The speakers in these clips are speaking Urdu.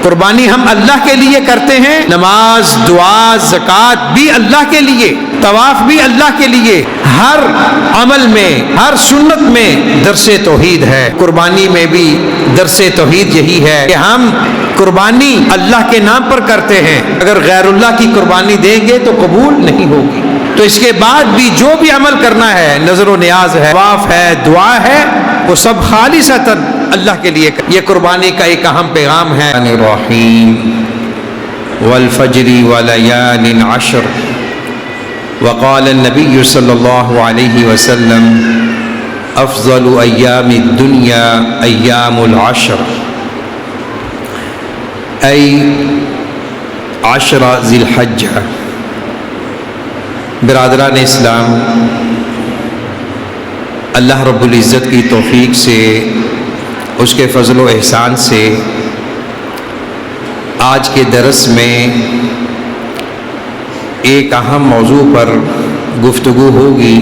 قربانی ہم اللہ کے لیے کرتے ہیں، نماز، دعا، زکوٰۃ بھی اللہ کے لیے، طواف بھی اللہ کے لیے، ہر عمل میں، ہر سنت میں درس توحید ہے۔ قربانی میں بھی درس توحید یہی ہے کہ ہم قربانی اللہ کے نام پر کرتے ہیں، اگر غیر اللہ کی قربانی دیں گے تو قبول نہیں ہوگی۔ تو اس کے بعد بھی جو بھی عمل کرنا ہے، نظر و نیاز ہے، طواف ہے، دعا ہے، وہ سب خالصتاً اللہ کے لیے۔ یہ قربانی کا ایک اہم پیغام ہے۔ الرحیم والفجر وليال عشر وقال النبي صلی اللہ علیہ وسلم افضل ایام الدنیا ایام العشر ای عشر ذی الحجہ۔ برادران اسلام، اللہ رب العزت کی توفیق سے، اس کے فضل و احسان سے آج کے درس میں ایک اہم موضوع پر گفتگو ہوگی۔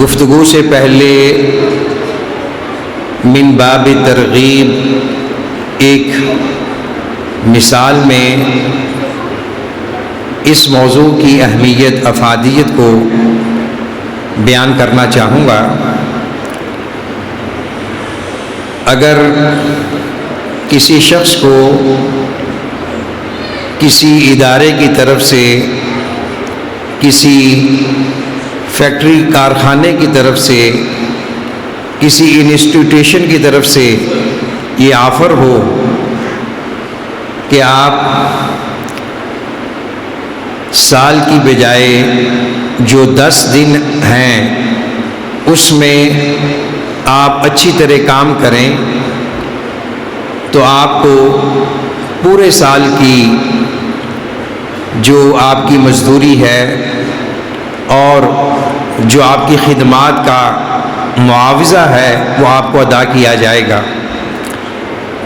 گفتگو سے پہلے من باب ترغیب ایک مثال میں اس موضوع کی اہمیت، افادیت کو بیان کرنا چاہوں گا۔ اگر کسی شخص کو کسی ادارے کی طرف سے، کسی فیکٹری کارخانے کی طرف سے، کسی انسٹیٹیوشن کی طرف سے یہ آفر ہو کہ آپ سال کی بجائے جو 10 دن ہیں اس میں آپ اچھی طرح کام کریں تو آپ کو پورے سال کی جو آپ کی مزدوری ہے اور جو آپ کی خدمات کا معاوضہ ہے وہ آپ کو ادا کیا جائے گا۔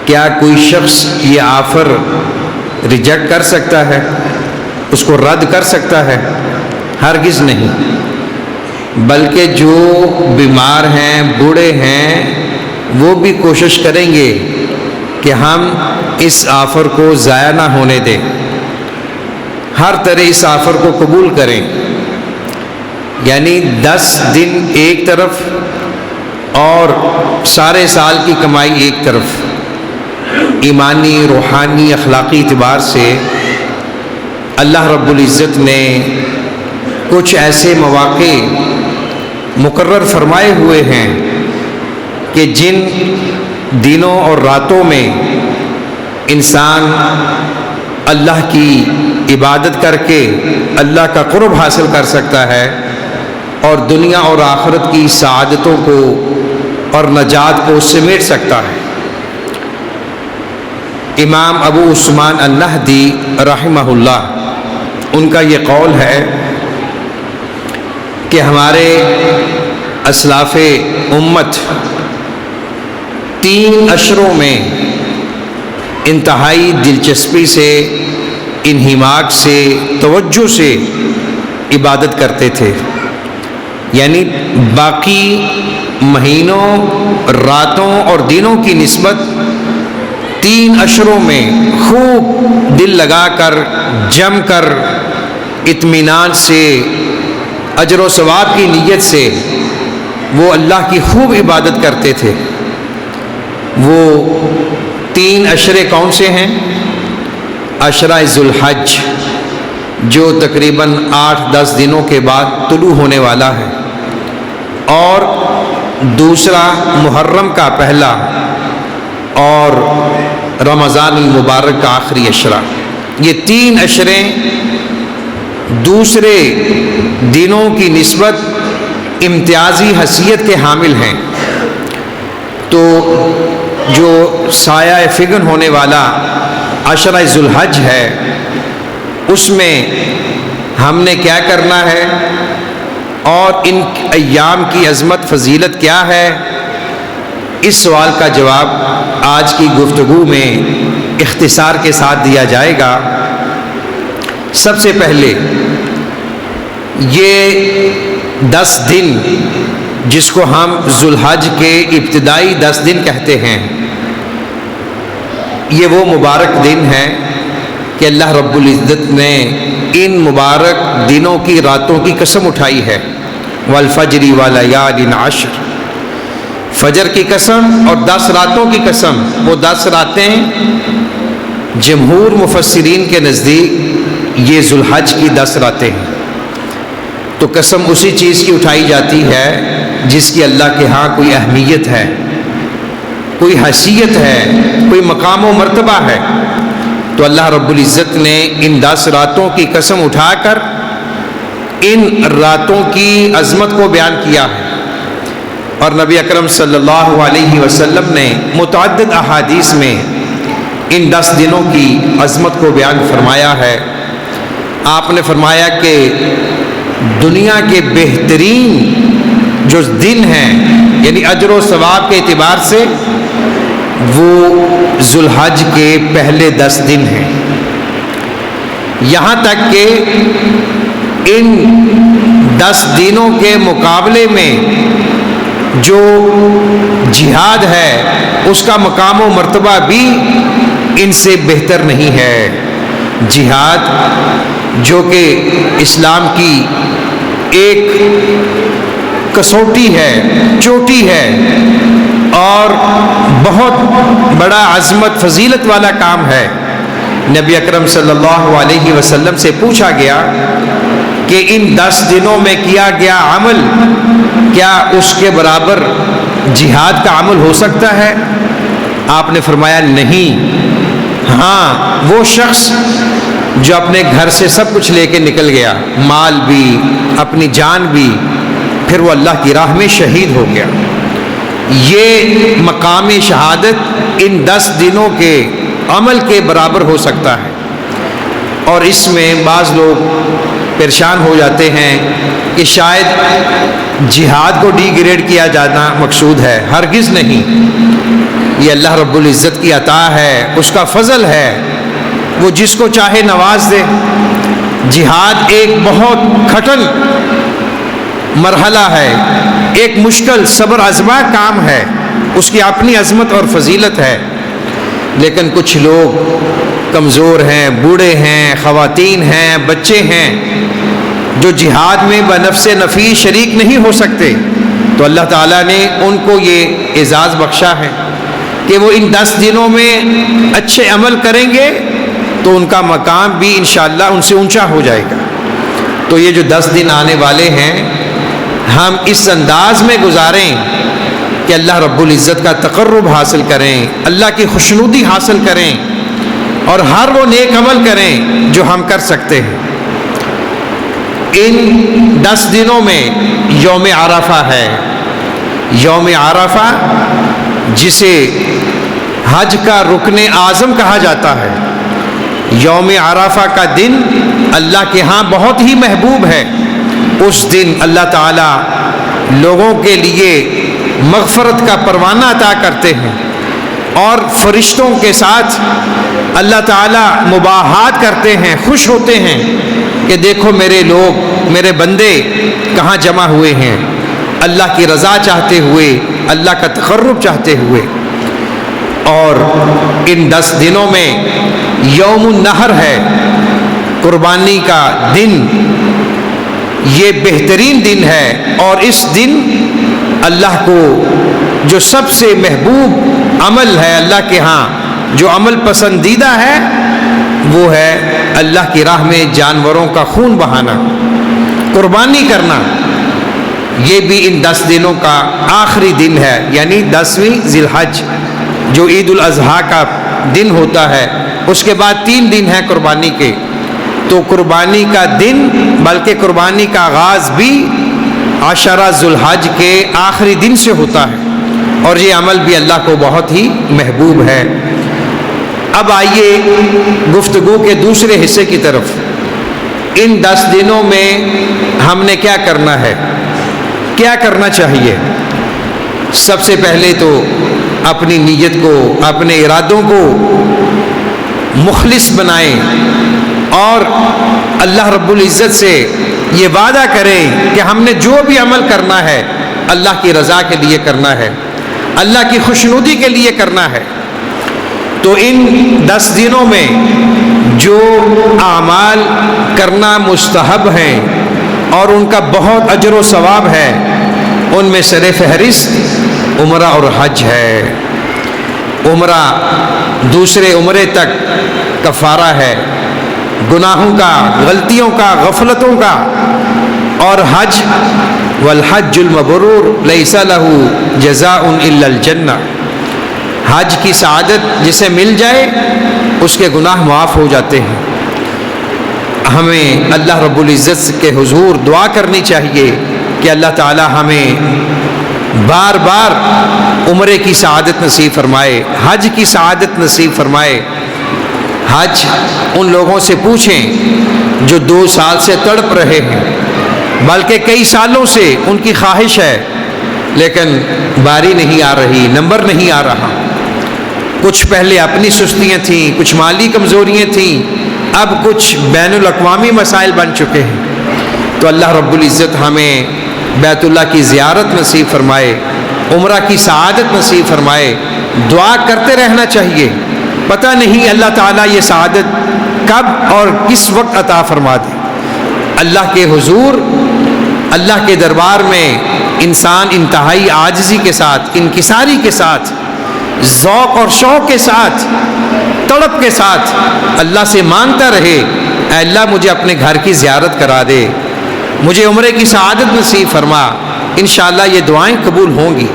کیا کوئی شخص یہ آفر ریجیکٹ کر سکتا ہے؟ اس کو رد کر سکتا ہے؟ ہرگز نہیں۔ بلکہ جو بیمار ہیں، بوڑھے ہیں، وہ بھی کوشش کریں گے کہ ہم اس آفر کو ضائع نہ ہونے دیں، ہر طرح اس آفر کو قبول کریں۔ یعنی 10 دن ایک طرف اور سارے سال کی کمائی ایک طرف۔ ایمانی، روحانی، اخلاقی اعتبار سے اللہ رب العزت نے کچھ ایسے مواقع مقرر فرمائے ہوئے ہیں کہ جن دنوں اور راتوں میں انسان اللہ کی عبادت کر کے اللہ کا قرب حاصل کر سکتا ہے اور دنیا اور آخرت کی سعادتوں کو اور نجات کو سمیٹ سکتا ہے۔ امام ابو عثمان النہدی رحمہ اللہ، ان کا یہ قول ہے کہ ہمارے اسلاف امت 3 اشروں میں انتہائی دلچسپی سے، انہماک سے، توجہ سے عبادت کرتے تھے۔ یعنی باقی مہینوں، راتوں اور دنوں کی نسبت 3 اشروں میں خوب دل لگا کر، جم کر، اطمینان سے، اجر و ثواب کی نیت سے وہ اللہ کی خوب عبادت کرتے تھے۔ وہ 3 اشرے کون سے ہیں؟ عشرہ ذو الحج، جو تقریباً 8-10 دنوں کے بعد طلوع ہونے والا ہے، اور دوسرا محرم کا پہلا، اور رمضان المبارک کا آخری عشرہ۔ یہ 3 عشرے دوسرے دنوں کی نسبت امتیازی حیثیت کے حامل ہیں۔ تو جو سایہ فگن ہونے والا عشرہ ذو الحج ہے، اس میں ہم نے کیا کرنا ہے اور ان ایام کی عظمت فضیلت کیا ہے، اس سوال کا جواب آج کی گفتگو میں اختصار کے ساتھ دیا جائے گا۔ سب سے پہلے یہ 10 دن جس کو ہم ذو الحج کے ابتدائی 10 دن کہتے ہیں، یہ وہ مبارک دن ہے کہ اللہ رب العزت نے ان مبارک دنوں کی راتوں کی قسم اٹھائی ہے، والفجر ولیال عشر، فجر کی قسم اور 10 راتوں کی قسم۔ وہ 10 راتیں جمہور مفسرین کے نزدیک یہ ذوالحج کی 10 راتیں ہیں۔ تو قسم اسی چیز کی اٹھائی جاتی ہے جس کی اللہ کے ہاں کوئی اہمیت ہے، کوئی حیثیت ہے، کوئی مقام و مرتبہ ہے۔ تو اللہ رب العزت نے ان 10 راتوں کی قسم اٹھا کر ان راتوں کی عظمت کو بیان کیا ہے، اور نبی اکرم صلی اللہ علیہ وسلم نے متعدد احادیث میں ان 10 دنوں کی عظمت کو بیان فرمایا ہے۔ آپ نے فرمایا کہ دنیا کے بہترین جو دن ہیں، یعنی اجر و ثواب کے اعتبار سے، وہ ذوالحج کے پہلے 10 دن ہیں، یہاں تک کہ ان 10 دنوں کے مقابلے میں جو جہاد ہے اس کا مقام و مرتبہ بھی ان سے بہتر نہیں ہے۔ جہاد جو کہ اسلام کی ایک کسوٹی ہے، چوٹی ہے، اور بہت بڑا عظمت فضیلت والا کام ہے۔ نبی اکرم صلی اللہ علیہ وسلم سے پوچھا گیا کہ ان 10 دنوں میں کیا گیا عمل کیا اس کے برابر جہاد کا عمل ہو سکتا ہے؟ آپ نے فرمایا نہیں، ہاں وہ شخص جو اپنے گھر سے سب کچھ لے کے نکل گیا، مال بھی، اپنی جان بھی، پھر وہ اللہ کی راہ میں شہید ہو گیا، یہ مقام شہادت ان 10 دنوں کے عمل کے برابر ہو سکتا ہے۔ اور اس میں بعض لوگ پریشان ہو جاتے ہیں کہ شاید جہاد کو ڈی گریڈ کیا جانا مقصود ہے، ہرگز نہیں۔ یہ اللہ رب العزت کی عطا ہے، اس کا فضل ہے، وہ جس کو چاہے نواز دے۔ جہاد ایک بہت کھٹن مرحلہ ہے، ایک مشکل صبر آزما کام ہے، اس کی اپنی عظمت اور فضیلت ہے، لیکن کچھ لوگ کمزور ہیں، بوڑھے ہیں، خواتین ہیں، بچے ہیں، جو جہاد میں بنفس نفیس شریک نہیں ہو سکتے، تو اللہ تعالیٰ نے ان کو یہ اعزاز بخشا ہے کہ وہ ان 10 دنوں میں اچھے عمل کریں گے تو ان کا مقام بھی انشاءاللہ ان سے اونچا ہو جائے گا۔ تو یہ جو 10 دن آنے والے ہیں، ہم اس انداز میں گزاریں کہ اللہ رب العزت کا تقرب حاصل کریں، اللہ کی خوشنودی حاصل کریں، اور ہر وہ نیک عمل کریں جو ہم کر سکتے ہیں۔ ان 10 دنوں میں یوم عرفہ ہے، یوم عرفہ جسے حج کا رکن اعظم کہا جاتا ہے۔ یوم عرفہ کا دن اللہ کے ہاں بہت ہی محبوب ہے۔ اس دن اللہ تعالیٰ لوگوں کے لیے مغفرت کا پروانہ عطا کرتے ہیں، اور فرشتوں کے ساتھ اللہ تعالیٰ مباحات کرتے ہیں، خوش ہوتے ہیں کہ دیکھو میرے لوگ، میرے بندے کہاں جمع ہوئے ہیں، اللہ کی رضا چاہتے ہوئے، اللہ کا تقرب چاہتے ہوئے۔ اور ان 10 دنوں میں یوم النحر ہے، قربانی کا دن، یہ بہترین دن ہے، اور اس دن اللہ کو جو سب سے محبوب عمل ہے اللہ کے ہاں، جو عمل پسندیدہ ہے، وہ ہے اللہ کی راہ میں جانوروں کا خون بہانا، قربانی کرنا۔ یہ بھی ان 10 دنوں کا آخری دن ہے، یعنی 10ویں ذی الحج جو عید الاضحیٰ کا دن ہوتا ہے، اس کے بعد 3 دن ہیں قربانی کے۔ تو قربانی کا دن، بلکہ قربانی کا آغاز بھی عشرہ ذی الحج کے آخری دن سے ہوتا ہے، اور یہ عمل بھی اللہ کو بہت ہی محبوب ہے۔ اب آئیے گفتگو کے دوسرے حصے کی طرف۔ ان 10 دنوں میں ہم نے کیا کرنا ہے، کیا کرنا چاہیے؟ سب سے پہلے تو اپنی نیت کو، اپنے ارادوں کو مخلص بنائیں، اور اللہ رب العزت سے یہ وعدہ کریں کہ ہم نے جو بھی عمل کرنا ہے اللہ کی رضا کے لیے کرنا ہے، اللہ کی خوشنودی کے لیے کرنا ہے۔ تو ان 10 دنوں میں جو اعمال کرنا مستحب ہیں اور ان کا بہت اجر و ثواب ہے، ان میں سر فہرست عمرہ اور حج ہے۔ عمرہ دوسرے عمرے تک کفارہ ہے گناہوں کا، غلطیوں کا، غفلتوں کا، اور حج والحج المبرور لیس لہ جزاء الا الجنہ، حج کی سعادت جسے مل جائے اس کے گناہ معاف ہو جاتے ہیں۔ ہمیں اللہ رب العزت کے حضور دعا کرنی چاہیے کہ اللہ تعالی ہمیں بار بار عمرے کی سعادت نصیب فرمائے، حج کی سعادت نصیب فرمائے۔ حج ان لوگوں سے پوچھیں جو 2 سال سے تڑپ رہے ہیں، بلکہ کئی سالوں سے ان کی خواہش ہے لیکن باری نہیں آ رہی، نمبر نہیں آ رہا۔ کچھ پہلے اپنی سستیاں تھیں، کچھ مالی کمزوریاں تھیں، اب کچھ بین الاقوامی مسائل بن چکے ہیں۔ تو اللہ رب العزت ہمیں بیت اللہ کی زیارت نصیب فرمائے، عمرہ کی سعادت نصیب فرمائے۔ دعا کرتے رہنا چاہیے، پتہ نہیں اللہ تعالیٰ یہ سعادت کب اور کس وقت عطا فرما دے۔ اللہ کے حضور، اللہ کے دربار میں انسان انتہائی عاجزی کے ساتھ، انکساری کے ساتھ، ذوق اور شوق کے ساتھ، تڑپ کے ساتھ اللہ سے مانگتا رہے، اے اللہ مجھے اپنے گھر کی زیارت کرا دے، مجھے عمرے کی سعادت نصیب فرما۔ انشاءاللہ یہ دعائیں قبول ہوں گی۔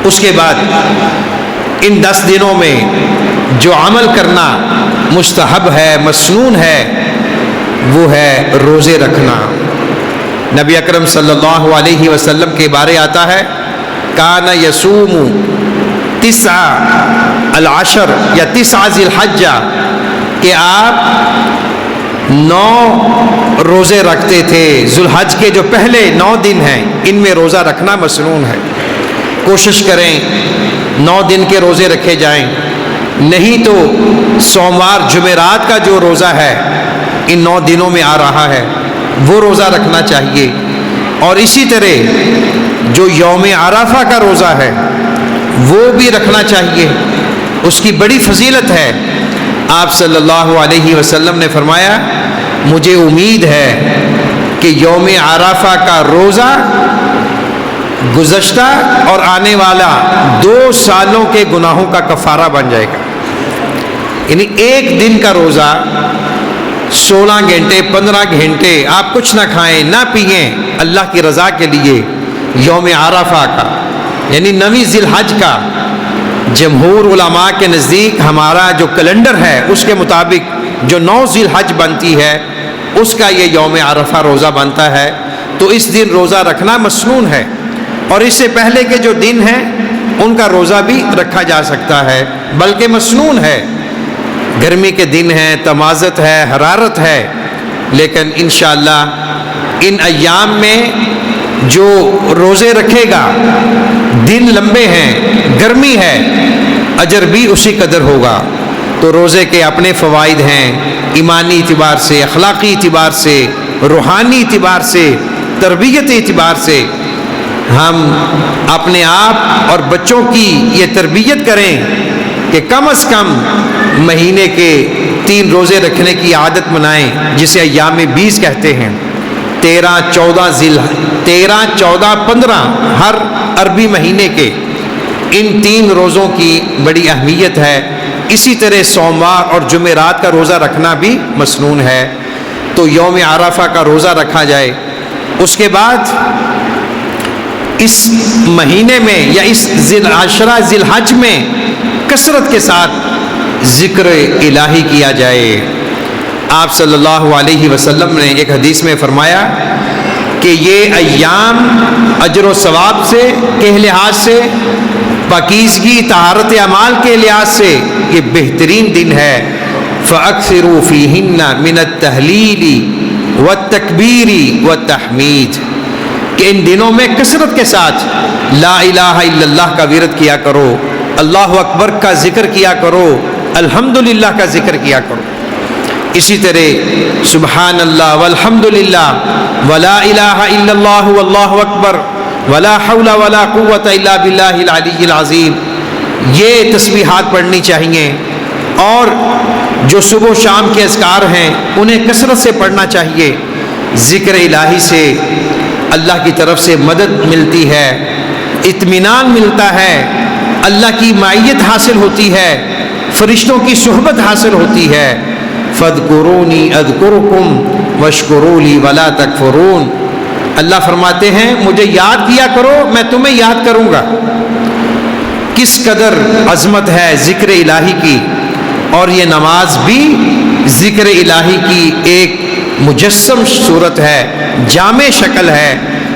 اس کے بعد ان 10 دنوں میں جو عمل کرنا مستحب ہے، مسنون ہے، وہ ہے روزے رکھنا۔ نبی اکرم صلی اللہ علیہ وسلم کے بارے آتا ہے، کان یصوم 9 العشر یا 9 ذی الحجہ، کہ آپ 9 روزے رکھتے تھے۔ ذوالحج کے جو پہلے 9 دن ہیں ان میں روزہ رکھنا مسنون ہے۔ کوشش کریں 9 دن کے روزے رکھے جائیں، نہیں تو سوموار جمعرات کا جو روزہ ہے ان 9 دنوں میں آ رہا ہے وہ روزہ رکھنا چاہیے۔ اور اسی طرح جو یوم عرفہ کا روزہ ہے وہ بھی رکھنا چاہیے، اس کی بڑی فضیلت ہے۔ آپ صلی اللہ علیہ وسلم نے فرمایا، مجھے امید ہے کہ یوم عرفہ کا روزہ گزشتہ اور آنے والا 2 سالوں کے گناہوں کا کفارہ بن جائے گا۔ یعنی ایک دن کا روزہ 16 گھنٹے 15 گھنٹے آپ کچھ نہ کھائیں نہ پئیں اللہ کی رضا کے لیے، یوم عرفہ کا یعنی 9 ذی الحج کا، جمہور علماء کے نزدیک ہمارا جو کیلنڈر ہے اس کے مطابق جو 9 ذی الحج بنتی ہے اس کا یہ یوم عرفہ روزہ بنتا ہے۔ تو اس دن روزہ رکھنا مسنون ہے، اور اس سے پہلے کے جو دن ہیں ان کا روزہ بھی رکھا جا سکتا ہے، بلکہ مسنون ہے۔ گرمی کے دن ہیں، تمازت ہے، حرارت ہے، لیکن انشاءاللہ ان ایام میں جو روزے رکھے گا، دن لمبے ہیں، گرمی ہے، اجر بھی اسی قدر ہوگا۔ تو روزے کے اپنے فوائد ہیں، ایمانی اعتبار سے، اخلاقی اعتبار سے، روحانی اعتبار سے، تربیت اعتبار سے۔ ہم اپنے آپ اور بچوں کی یہ تربیت کریں کہ کم از کم مہینے کے 3 روزے رکھنے کی عادت بنائیں، جسے ایام 20 کہتے ہیں۔ 13، 14، 15 ہر عربی مہینے کے ان 3 روزوں کی بڑی اہمیت ہے۔ اسی طرح سوموار اور جمعرات کا روزہ رکھنا بھی مسنون ہے۔ تو یوم عرفہ کا روزہ رکھا جائے۔ اس کے بعد اس مہینے میں یا اس ذی الحج میں کثرت کے ساتھ ذکر الہی کیا جائے۔ آپ صلی اللہ علیہ وسلم نے ایک حدیث میں فرمایا کہ یہ ایام اجر و ثواب کے لحاظ سے، پاکیزگی طہارت اعمال کے لحاظ سے یہ بہترین دن ہے۔ فَأَكْثِرُوا فِيهِنَّ مِنَ التَّهْلِيلِ وَالتَّكْبِيرِ وَالتَّحْمِيدِ، کہ ان دنوں میں کثرت کے ساتھ لا الہ الا اللہ کا ورد کیا کرو، اللہ اکبر کا ذکر کیا کرو، الحمدللہ کا ذکر کیا کرو۔ اسی طرح سبحان اللہ والحمدللہ ولا الہ الا اللہ واللہ اکبر ولا حول ولا قوت الا باللہ العلی العظیم، یہ تسبیحات پڑھنی چاہیے، اور جو صبح و شام کے اذکار ہیں انہیں کثرت سے پڑھنا چاہیے۔ ذکر الہی سے اللہ کی طرف سے مدد ملتی ہے، اطمینان ملتا ہے، اللہ کی معیت حاصل ہوتی ہے، فرشتوں کی صحبت حاصل ہوتی ہے۔ فاذکرونی اذکرکم واشکروا لی ولا تکفرون۔ اللہ فرماتے ہیں مجھے یاد کیا کرو، میں تمہیں یاد کروں گا۔ کس قدر عظمت ہے ذکر الہی کی، اور یہ نماز بھی ذکر الہی کی ایک مجسم صورت ہے، جامع شکل ہے۔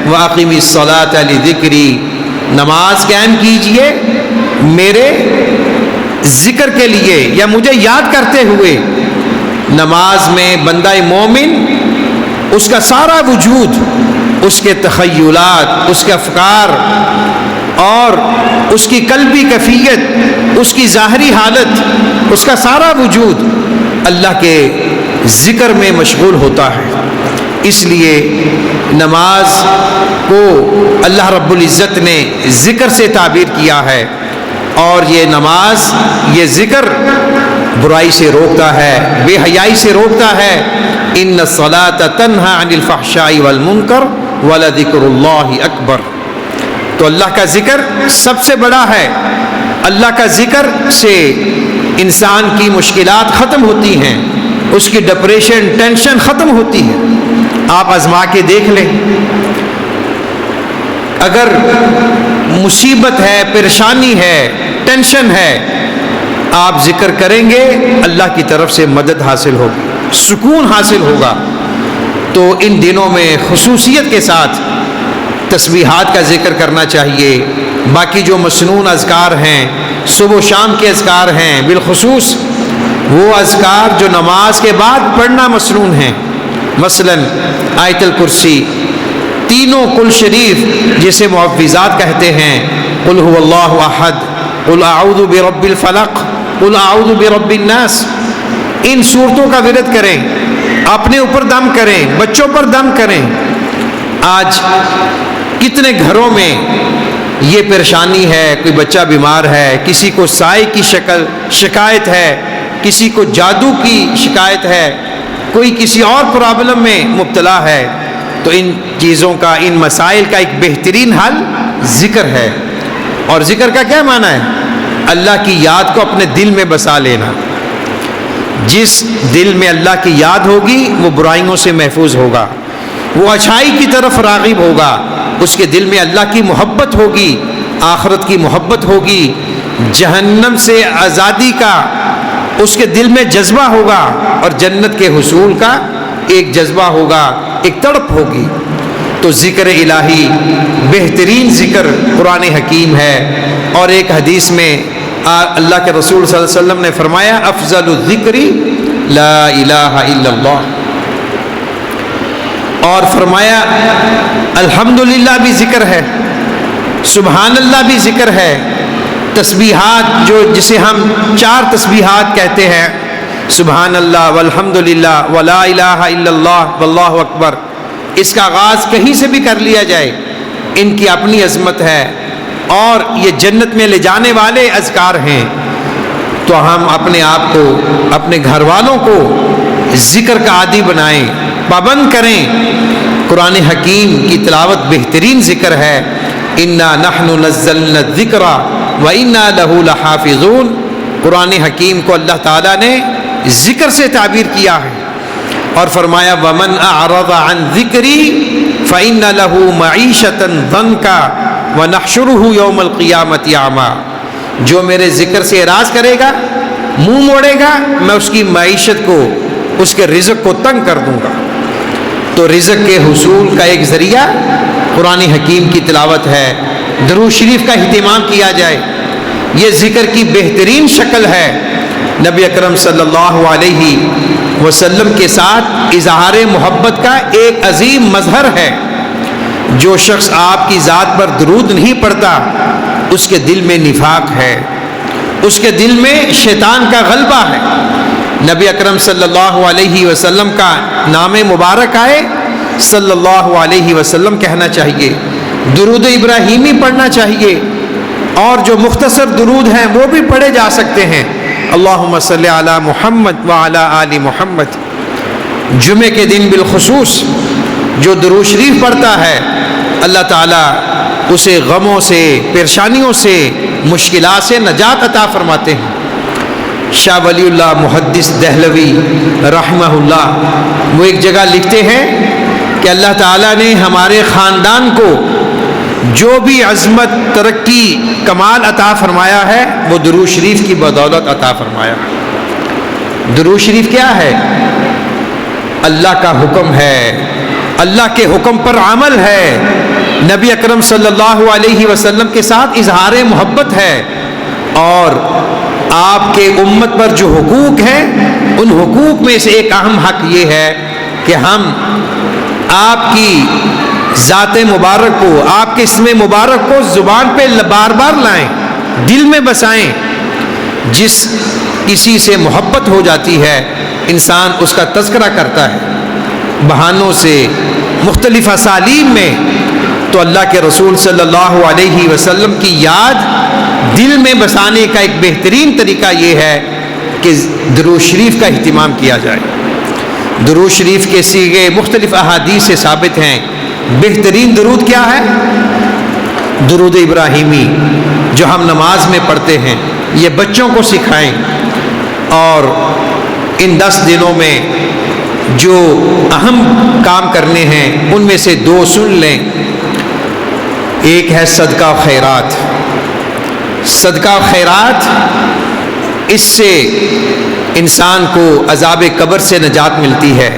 وَأَقِمِ الصَّلَاةَ لِذِكْرِي، نماز قائم کیجئے میرے ذکر کے لیے یا مجھے یاد کرتے ہوئے۔ نماز میں بندہ مومن اس کا سارا وجود، اس کے تخیلات، اس کے افکار اور اس کی قلبی کیفیت، اس کی ظاہری حالت، اس کا سارا وجود اللہ کے ذکر میں مشغول ہوتا ہے۔ اس لیے نماز کو اللہ رب العزت نے ذکر سے تعبیر کیا ہے، اور یہ نماز، یہ ذکر برائی سے روکتا ہے، بے حیائی سے روکتا ہے۔ ان الصلاۃ تنہی عن الفحشاء والمنکر ولذکر اللہ اکبر۔ تو اللہ کا ذکر سب سے بڑا ہے۔ اللہ کا ذکر سے انسان کی مشکلات ختم ہوتی ہیں، اس کی ڈپریشن، ٹینشن ختم ہوتی ہے۔ آپ آزما کے دیکھ لیں، اگر مصیبت ہے، پریشانی ہے، ٹینشن ہے، آپ ذکر کریں گے اللہ کی طرف سے مدد حاصل ہوگی، سکون حاصل ہوگا۔ تو ان دنوں میں خصوصیت کے ساتھ تسبیحات کا ذکر کرنا چاہیے۔ باقی جو مسنون اذکار ہیں، صبح و شام کے اذکار ہیں، بالخصوص وہ اذکار جو نماز کے بعد پڑھنا مسنون ہیں، مثلا آیت الکرسی، تینوں کل شریف جسے معوذات کہتے ہیں، قل هو اللہ احد، قل اعوذ برب الفلق، قل اعوذ برب الناس، ان صورتوں کا ورد کریں، اپنے اوپر دم کریں، بچوں پر دم کریں۔ آج کتنے گھروں میں یہ پریشانی ہے، کوئی بچہ بیمار ہے، کسی کو سائے کی شکایت ہے، کسی کو جادو کی شکایت ہے، کوئی کسی اور پرابلم میں مبتلا ہے، تو ان چیزوں کا، ان مسائل کا ایک بہترین حل ذکر ہے۔ اور ذکر کا کیا معنی ہے؟ اللہ کی یاد کو اپنے دل میں بسا لینا۔ جس دل میں اللہ کی یاد ہوگی وہ برائیوں سے محفوظ ہوگا، وہ اچھائی کی طرف راغب ہوگا، اس کے دل میں اللہ کی محبت ہوگی، آخرت کی محبت ہوگی، جہنم سے آزادی کا اس کے دل میں جذبہ ہوگا، اور جنت کے حصول کا ایک جذبہ ہوگا، ایک تڑپ ہوگی۔ تو ذکر الہی بہترین ذکر قرآن حکیم ہے۔ اور ایک حدیث میں اللہ کے رسول صلی اللہ علیہ وسلم نے فرمایا، افضل الذکر لا الہ الا اللہ، اور فرمایا الحمدللہ بھی ذکر ہے، سبحان اللہ بھی ذکر ہے، تسبیحات جو جسے ہم 4 تسبیحات کہتے ہیں، سبحان اللہ والحمدللہ ولا الہ الا اللہ واللہ اکبر، اس کا آغاز کہیں سے بھی کر لیا جائے، ان کی اپنی عظمت ہے، اور یہ جنت میں لے جانے والے اذکار ہیں۔ تو ہم اپنے آپ کو، اپنے گھر والوں کو ذکر کا عادی بنائیں، پابند کریں۔ قرآن حکیم کی تلاوت بہترین ذکر ہے۔ انا نحن نزلنا الذکر وانا لہ لحافظون، قرآن حکیم کو اللہ تعالیٰ نے ذکر سے تعبیر کیا ہے، اور فرمایا ومن اعرض عن ذکری فإن له معیشة ضنکا ونحشرہ یوم القیامۃ اعمیٰ، جو میرے ذکر سے اعراض کرے گا، منہ موڑے گا، میں اس کی معیشت کو، اس کے رزق کو تنگ کر دوں گا۔ تو رزق کے حصول کا ایک ذریعہ قرآن حکیم کی تلاوت ہے، درود شریف کا اہتمام کیا جائے، یہ ذکر کی بہترین شکل ہے۔ نبی اکرم صلی اللہ علیہ وسلم کے ساتھ اظہار محبت کا ایک عظیم مظہر ہے۔ جو شخص آپ کی ذات پر درود نہیں پڑھتا، اس کے دل میں نفاق ہے، اس کے دل میں شیطان کا غلبہ ہے۔ نبی اکرم صلی اللہ علیہ وسلم کا نام مبارک آئے، صلی اللہ علیہ وسلم کہنا چاہیے، درود ابراہیمی پڑھنا چاہیے، اور جو مختصر درود ہیں وہ بھی پڑھے جا سکتے ہیں. اللہم صلی علی محمد وعلی آل محمد. جمعے کے دن بالخصوص جو درود شریف پڑھتا ہے اللہ تعالیٰ اسے غموں سے، پریشانیوں سے، مشکلات سے نجات عطا فرماتے ہیں. شاہ ولی اللہ محدث دہلوی رحمہ اللہ وہ ایک جگہ لکھتے ہیں کہ اللہ تعالیٰ نے ہمارے خاندان کو جو بھی عظمت، ترقی، کمال عطا فرمایا ہے وہ درود شریف کی بدولت عطا فرمایا. درود شریف کیا ہے؟ اللہ کا حکم ہے، اللہ کے حکم پر عمل ہے، نبی اکرم صلی اللہ علیہ وسلم کے ساتھ اظہار محبت ہے، اور آپ کے امت پر جو حقوق ہیں ان حقوق میں سے ایک اہم حق یہ ہے کہ ہم آپ کی ذات مبارک کو، آپ کے اسم مبارک کو زبان پہ بار بار لائیں، دل میں بسائیں. جس کسی سے محبت ہو جاتی ہے انسان اس کا تذکرہ کرتا ہے بہانوں سے، مختلف اسالیب میں، تو اللہ کے رسول صلی اللہ علیہ وسلم کی یاد دل میں بسانے کا ایک بہترین طریقہ یہ ہے کہ درود شریف کا اہتمام کیا جائے. درود شریف کے صیغے مختلف احادیث سے ثابت ہیں. بہترین درود کیا ہے؟ درود ابراہیمی جو ہم نماز میں پڑھتے ہیں. یہ بچوں کو سکھائیں، اور ان 10 دنوں میں جو اہم کام کرنے ہیں ان میں سے 2 سن لیں. ایک ہے صدقہ و خیرات. صدقہ و خیرات، اس سے انسان کو عذاب قبر سے نجات ملتی ہے.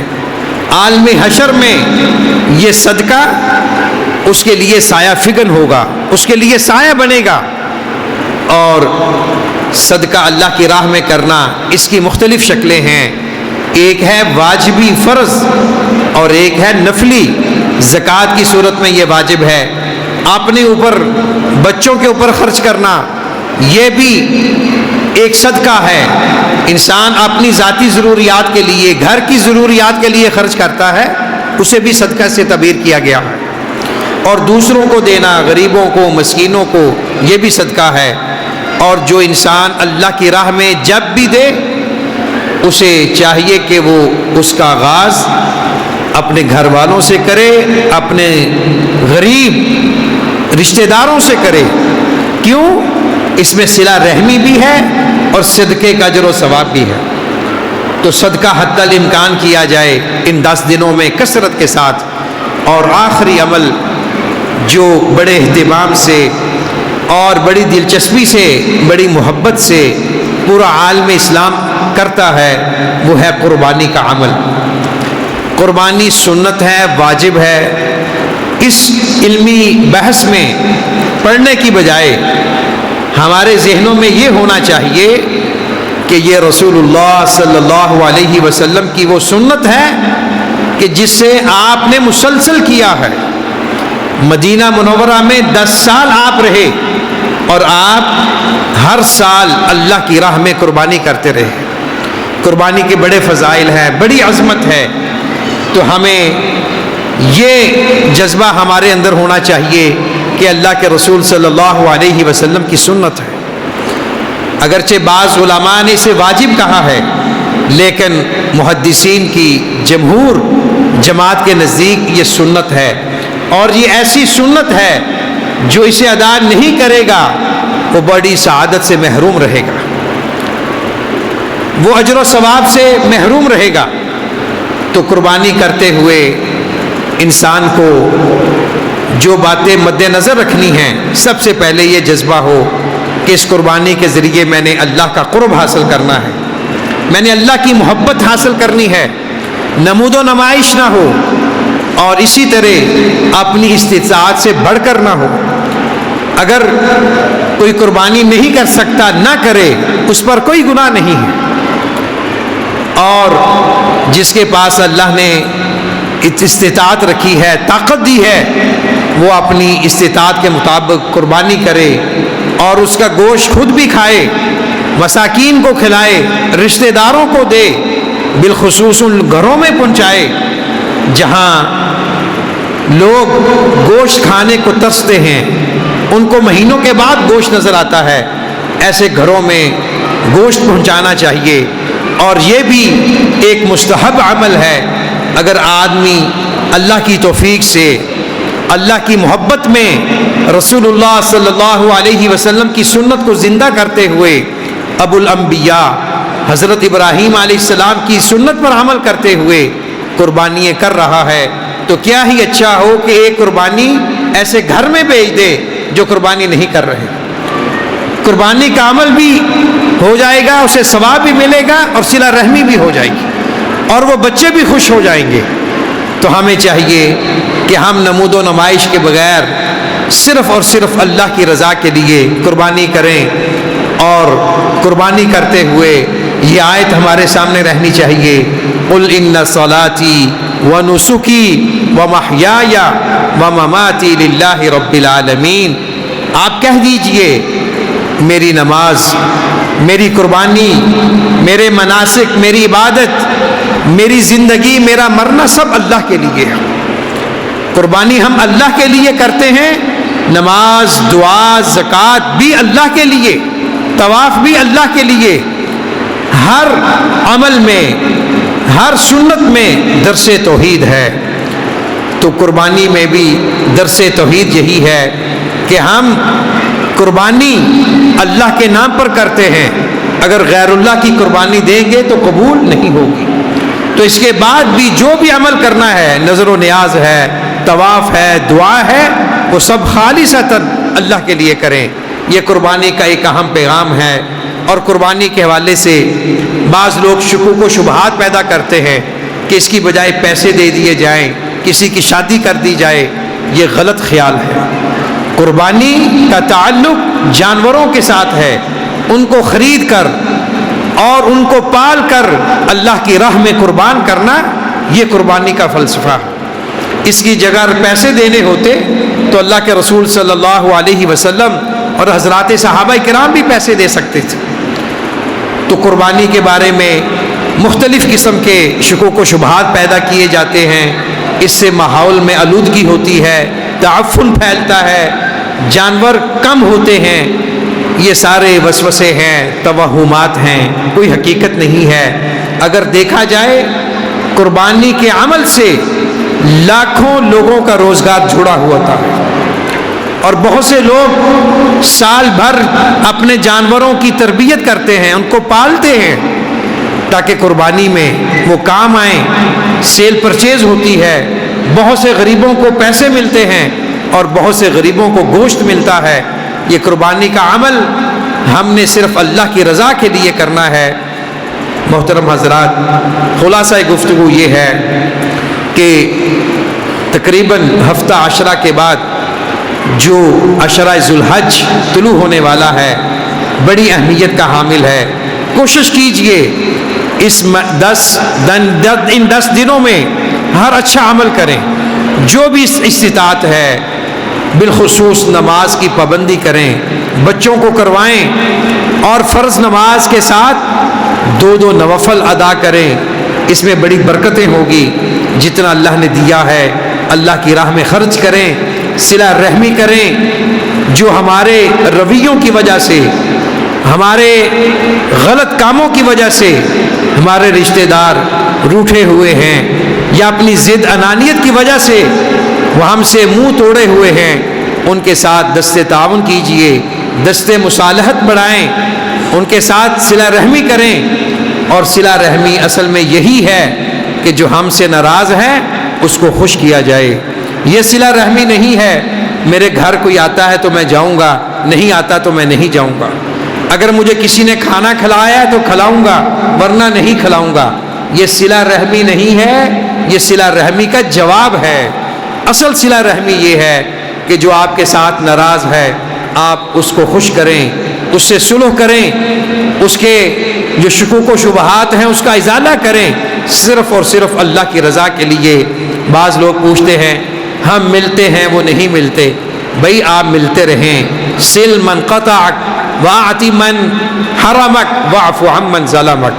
عالم حشر میں یہ صدقہ اس کے لیے سایہ فگن ہوگا، اس کے لیے سایہ بنے گا. اور صدقہ اللہ کی راہ میں کرنا، اس کی مختلف شکلیں ہیں. ایک ہے واجبی فرض اور ایک ہے نفلی. زکوٰۃ کی صورت میں یہ واجب ہے. اپنے اوپر، بچوں کے اوپر خرچ کرنا یہ بھی ایک صدقہ ہے. انسان اپنی ذاتی ضروریات کے لیے، گھر کی ضروریات کے لیے خرچ کرتا ہے، اسے بھی صدقہ سے تعبیر کیا گیا ہے. اور دوسروں کو دینا، غریبوں کو، مسکینوں کو، یہ بھی صدقہ ہے. اور جو انسان اللہ کی راہ میں جب بھی دے اسے چاہیے کہ وہ اس کا آغاز اپنے گھر والوں سے کرے، اپنے غریب رشتہ داروں سے کرے. کیوں؟ اس میں صلہ رحمی بھی ہے اور صدقے کا اجر و ثواب بھی ہے. تو صدقہ حتی الامکان کیا جائے ان 10 دنوں میں کثرت کے ساتھ. اور آخری عمل جو بڑے اہتمام سے اور بڑی دلچسپی سے، بڑی محبت سے پورا عالم اسلام کرتا ہے وہ ہے قربانی کا عمل. قربانی سنت ہے، واجب ہے. اس علمی بحث میں پڑھنے کی بجائے ہمارے ذہنوں میں یہ ہونا چاہیے کہ یہ رسول اللہ صلی اللہ علیہ وسلم کی وہ سنت ہے کہ جس سے آپ نے مسلسل کیا ہے. مدینہ منورہ میں 10 سال آپ رہے اور آپ ہر سال اللہ کی راہ میں قربانی کرتے رہے. قربانی کے بڑے فضائل ہیں، بڑی عظمت ہے. تو ہمیں یہ جذبہ ہمارے اندر ہونا چاہیے کہ اللہ کے رسول صلی اللہ علیہ وسلم کی سنت ہے. اگرچہ بعض علماء نے اسے واجب کہا ہے، لیکن محدثین کی جمہور جماعت کے نزدیک یہ سنت ہے. اور یہ ایسی سنت ہے جو اسے ادا نہیں کرے گا وہ بڑی سعادت سے محروم رہے گا، وہ اجر و ثواب سے محروم رہے گا. تو قربانی کرتے ہوئے انسان کو جو باتیں مد نظر رکھنی ہیں، سب سے پہلے یہ جذبہ ہو کہ اس قربانی کے ذریعے میں نے اللہ کا قرب حاصل کرنا ہے، میں نے اللہ کی محبت حاصل کرنی ہے. نمود و نمائش نہ ہو، اور اسی طرح اپنی استطاعت سے بڑھ کر نہ ہو. اگر کوئی قربانی نہیں کر سکتا نہ کرے، اس پر کوئی گناہ نہیں ہے. اور جس کے پاس اللہ نے استطاعت رکھی ہے، طاقت دی ہے، وہ اپنی استطاعت کے مطابق قربانی کرے اور اس کا گوشت خود بھی کھائے، مساکین کو کھلائے، رشتہ داروں کو دے، بالخصوص ان گھروں میں پہنچائے جہاں لوگ گوشت کھانے کو ترستے ہیں. ان کو مہینوں کے بعد گوشت نظر آتا ہے، ایسے گھروں میں گوشت پہنچانا چاہیے۔ اور یہ بھی ایک مستحب عمل ہے، اگر آدمی اللہ کی توفیق سے اللہ کی محبت میں رسول اللہ صلی اللہ علیہ وسلم کی سنت کو زندہ کرتے ہوئے ابو الانبیاء حضرت ابراہیم علیہ السلام کی سنت پر عمل کرتے ہوئے قربانیاں کر رہا ہے، تو کیا ہی اچھا ہو کہ ایک قربانی ایسے گھر میں بھیج دے جو قربانی نہیں کر رہے۔ قربانی کا عمل بھی ہو جائے گا، اسے ثواب بھی ملے گا اور صلہ رحمی بھی ہو جائے گی، اور وہ بچے بھی خوش ہو جائیں گے۔ تو ہمیں چاہیے کہ ہم نمود و نمائش کے بغیر صرف اور صرف اللہ کی رضا کے لیے قربانی کریں، اور قربانی کرتے ہوئے یہ آیت ہمارے سامنے رہنی چاہیے، قُلْ إِنَّ صَلَاتِي وَنُسُكِي وَمَحْيَايَ وَمَمَاتِي لِلَّهِ رَبِّ الْعَالَمِينَ۔ آپ کہہ دیجئے میری نماز، میری قربانی، میرے مناسک، میری عبادت، میری زندگی، میرا مرنا سب اللہ کے لیے ہے۔ قربانی ہم اللہ کے لیے کرتے ہیں، نماز، دعا، زکوٰۃ بھی اللہ کے لیے، طواف بھی اللہ کے لیے، ہر عمل میں، ہر سنت میں درس توحید ہے۔ تو قربانی میں بھی درس توحید یہی ہے کہ ہم قربانی اللہ کے نام پر کرتے ہیں، اگر غیر اللہ کی قربانی دیں گے تو قبول نہیں ہوگی۔ تو اس کے بعد بھی جو بھی عمل کرنا ہے، نظر و نیاز ہے، طواف ہے، دعا ہے، وہ سب خالصتاً اللہ کے لیے کریں۔ یہ قربانی کا ایک اہم پیغام ہے۔ اور قربانی کے حوالے سے بعض لوگ شکوک و شبہات پیدا کرتے ہیں کہ اس کی بجائے پیسے دے دیے جائیں، کسی کی شادی کر دی جائے، یہ غلط خیال ہے۔ قربانی کا تعلق جانوروں کے ساتھ ہے، ان کو خرید کر اور ان کو پال کر اللہ کی راہ میں قربان کرنا، یہ قربانی کا فلسفہ ہے۔ اس کی جگہ پیسے دینے ہوتے تو اللہ کے رسول صلی اللہ علیہ وسلم اور حضرات صحابہ کرام بھی پیسے دے سکتے تھے۔ تو قربانی کے بارے میں مختلف قسم کے شکوک و شبہات پیدا کیے جاتے ہیں، اس سے ماحول میں آلودگی ہوتی ہے، تعفن پھیلتا ہے، جانور کم ہوتے ہیں، یہ سارے وسوسے ہیں، توہمات ہیں، کوئی حقیقت نہیں ہے۔ اگر دیکھا جائے قربانی کے عمل سے لاکھوں لوگوں کا روزگار جڑا ہوا تھا، اور بہت سے لوگ سال بھر اپنے جانوروں کی تربیت کرتے ہیں، ان کو پالتے ہیں تاکہ قربانی میں وہ کام آئیں، سیل پرچیز ہوتی ہے، بہت سے غریبوں کو پیسے ملتے ہیں اور بہت سے غریبوں کو گوشت ملتا ہے۔ یہ قربانی کا عمل ہم نے صرف اللہ کی رضا کے لیے کرنا ہے۔ محترم حضرات، خلاصہ گفتگو یہ ہے کہ تقریباً ہفتہ عشرہ کے بعد جو عشرہ ذوالحج طلوع ہونے والا ہے، بڑی اہمیت کا حامل ہے۔ کوشش کیجئے ان 10 دنوں میں ہر اچھا عمل کریں، جو بھی استطاعت ہے، بالخصوص نماز کی پابندی کریں، بچوں کو کروائیں، اور فرض نماز کے ساتھ 2 نوافل ادا کریں۔ اس میں بڑی برکتیں ہوگی۔ جتنا اللہ نے دیا ہے اللہ کی راہ میں خرچ کریں، صلہ رحمی کریں۔ جو ہمارے رویوں کی وجہ سے، ہمارے غلط کاموں کی وجہ سے ہمارے رشتہ دار روٹھے ہوئے ہیں، یا اپنی ضد انانیت کی وجہ سے وہ ہم سے منہ توڑے ہوئے ہیں، ان کے ساتھ دست تعاون کیجئے، دست مصالحت بڑھائیں، ان کے ساتھ صلہ رحمی کریں۔ اور صلہ رحمی اصل میں یہی ہے کہ جو ہم سے ناراض ہے اس کو خوش کیا جائے۔ یہ صلہ رحمی نہیں ہے میرے گھر کوئی آتا ہے تو میں جاؤں گا، نہیں آتا تو میں نہیں جاؤں گا، اگر مجھے کسی نے کھانا کھلایا ہے تو کھلاؤں گا ورنہ نہیں کھلاؤں گا۔ یہ صلہ رحمی نہیں ہے، یہ صلہ رحمی کا جواب ہے۔ اصل صلہ رحمی یہ ہے کہ جو آپ کے ساتھ ناراض ہے آپ اس کو خوش کریں، اس سے صلح کریں، اس کے جو شکوک و شبہات ہیں اس کا ازالہ کریں، صرف اور صرف اللہ کی رضا کے لیے۔ بعض لوگ پوچھتے ہیں ہم ملتے ہیں وہ نہیں ملتے، بھئی آپ ملتے رہیں۔ سل من قطعک واعطی من حرمک واعف عمن ظلمک۔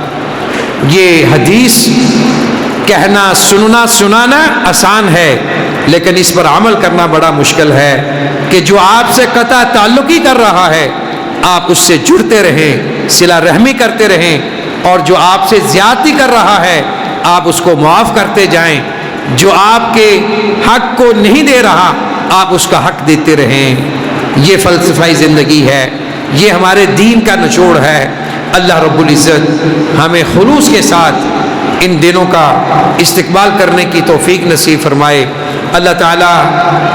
یہ حدیث کہنا، سننا، سنانا آسان ہے، لیکن اس پر عمل کرنا بڑا مشکل ہے کہ کہ جو آپ سے قطع تعلقی کر رہا ہے آپ اس سے جڑتے رہیں، صلہ رحمی کرتے رہیں، اور جو آپ سے زیادتی کر رہا ہے آپ اس کو معاف کرتے جائیں، جو آپ کے حق کو نہیں دے رہا آپ اس کا حق دیتے رہیں۔ یہ فلسفہ زندگی ہے، یہ ہمارے دین کا نچوڑ ہے۔ اللہ رب العزت ہمیں خلوص کے ساتھ ان دنوں کا استقبال کرنے کی توفیق نصیب فرمائے۔ اللہ تعالی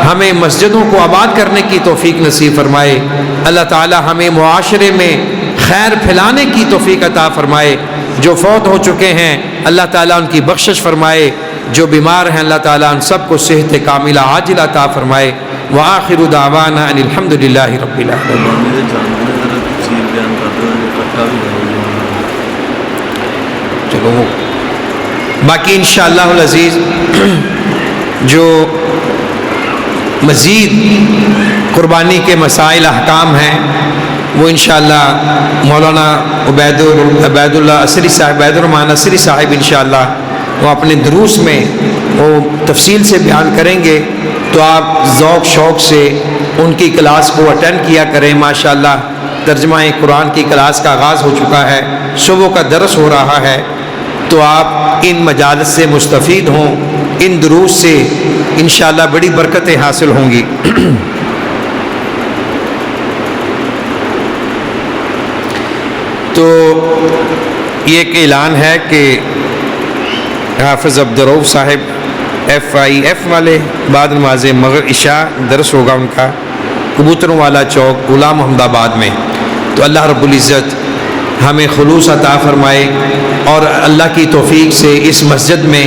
ہمیں مسجدوں کو آباد کرنے کی توفیق نصیب فرمائے۔ اللہ تعالی ہمیں معاشرے میں خیر پھیلانے کی توفیق عطا فرمائے۔ جو فوت ہو چکے ہیں اللہ تعالیٰ ان کی بخشش فرمائے، جو بیمار ہیں اللہ تعالیٰ ان سب کو صحت کاملہ عاجلہ عطا فرمائے۔ وآخر دعوانا ان الحمد للہ رب العالمین۔ چلو باقی انشاءاللہ العزیز جو مزید قربانی کے مسائل احکام ہیں وہ انشاءاللہ مولانا عبید اللہ عصری صاحب، عبید الرحمن عصری صاحب انشاءاللہ وہ اپنے دروس میں وہ تفصیل سے بیان کریں گے، تو آپ ذوق شوق سے ان کی کلاس کو اٹینڈ کیا کریں۔ ماشاءاللہ ترجمہ قرآن کی کلاس کا آغاز ہو چکا ہے، صبح کا درس ہو رہا ہے، تو آپ ان مجالس سے مستفید ہوں، ان دروس سے انشاءاللہ بڑی برکتیں حاصل ہوں گی۔ تو یہ ایک اعلان ہے کہ حافظ عبدالرؤف صاحب FIF والے بعد نماز مغرب عشاء درس ہوگا ان کا، کبوتروں والا چوک غلام محمد آباد میں۔ تو اللہ رب العزت ہمیں خلوص عطا فرمائے، اور اللہ کی توفیق سے اس مسجد میں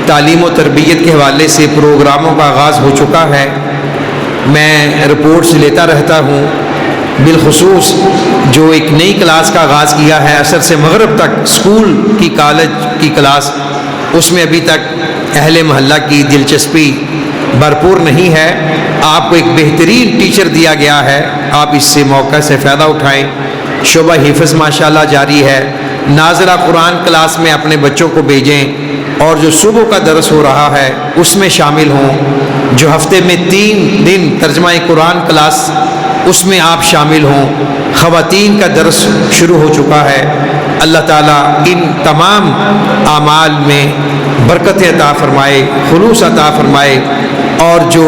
تعلیم و تربیت کے حوالے سے پروگراموں کا آغاز ہو چکا ہے۔ میں رپورٹس لیتا رہتا ہوں، بالخصوص جو ایک نئی کلاس کا آغاز کیا ہے عصر سے مغرب تک، اسکول کی کالج کی کلاس، اس میں ابھی تک اہل محلہ کی دلچسپی بھرپور نہیں ہے۔ آپ کو ایک بہترین ٹیچر دیا گیا ہے، آپ اس سے موقع سے فائدہ اٹھائیں۔ شعبہ حفظ ماشاءاللہ جاری ہے، ناظرہ قرآن کلاس میں اپنے بچوں کو بھیجیں، اور جو صبح کا درس ہو رہا ہے اس میں شامل ہوں، جو ہفتے میں 3 دن ترجمہ قرآن کلاس اس میں آپ شامل ہوں۔ خواتین کا درس شروع ہو چکا ہے۔ اللہ تعالیٰ ان تمام اعمال میں برکت عطا فرمائے، خلوص عطا فرمائے، اور جو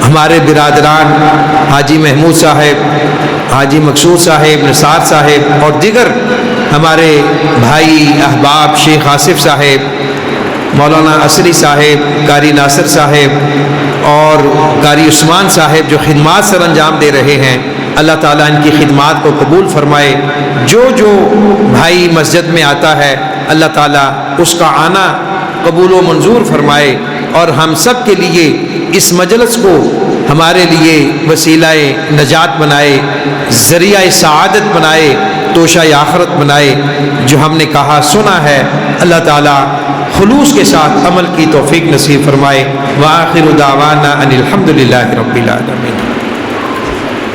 ہمارے برادران حاجی محمود صاحب، حاجی مقصود صاحب، نثار صاحب اور دیگر ہمارے بھائی احباب، شیخ آصف صاحب، مولانا عصری صاحب، قاری ناصر صاحب اور قاری عثمان صاحب جو خدمات سر انجام دے رہے ہیں، اللہ تعالیٰ ان کی خدمات کو قبول فرمائے۔ جو بھائی مسجد میں آتا ہے اللہ تعالیٰ اس کا آنا قبول و منظور فرمائے، اور ہم سب کے لیے اس مجلس کو ہمارے لیے وسیلہ نجات بنائے، ذریعہ سعادت بنائے، توشہ آخرت بنائے۔ جو ہم نے کہا سنا ہے اللہ تعالیٰ خلوص کے ساتھ عمل کی توفیق نصیب فرمائے۔ وآخر دعوانا ان الحمد للہ رب العالمین۔